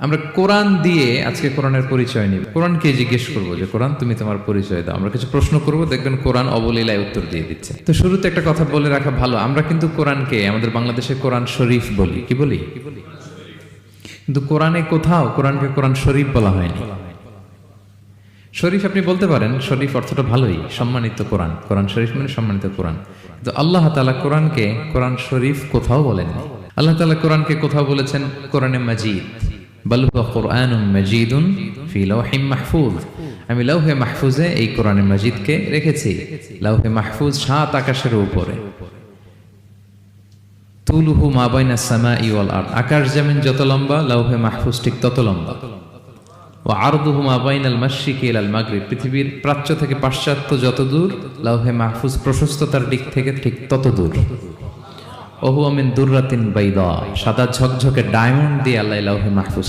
আমরা কোরআন দিয়ে আজকে কোরআনের পরিচয় নিব। কোরআনকে জিজ্ঞেস করবো যে কোরআন তুমি তোমার পরিচয় দাও। আমরা কিছু প্রশ্ন করব, দেখবেন কোরআন অবলীলায় উত্তর দিয়ে দিচ্ছে। তো শুরুতে একটা কথা বলে রাখা ভালো, আমরা কিন্তু কোরআনকে আমাদের বাংলাদেশে কোরআন শরীফ বলি। কি বলি? কিন্তু কোরআনে কোথাও কোরআনকে কোরআন শরীফ বলা হয়নি। শরীফ আপনি বলতে পারেন, শরীফ অর্থটা ভালোই, সম্মানিত কোরআন। কোরআন শরীফ মানে সম্মানিত কোরআন। কিন্তু আল্লাহ তাআলা কোরআনকে কোরআন শরীফ কোথাও বলেননি। আল্লাহ তাআলা কোরআনকে কোথাও বলেছেন কোরআনে মাজিদ, বাল হুয়া কুরআনুম মাজিদুন ফি লাওহিম মাহফুজ। আমি লাউহে মাহফুজে এই কোরআনে মাজিদকে রেখেছি। লাউহে মাহফুজ 7 আকাশের উপরে। তুলুহু মা বাইনাস সামাই ওয়াল আরদ, আকাশ জমিন যত লম্বা লাউহে মাহফুজ ঠিক তত লম্বা। ওয়া আরদুহু মা বাইনাল মাশরিকি ইলাল মাগরিব, পৃথিবীর প্রাচ্য থেকে পাশ্চাত্য যত দূর, লাউহে মাহফুজ প্রশস্ততার দিক থেকে ঠিক তত দূর। ওহু মিন দুররাতিন বাইদা, সাদা ঝকঝকে ডায়মন্ড দিয়ে আল্লাহ লাউহে মাহফুজ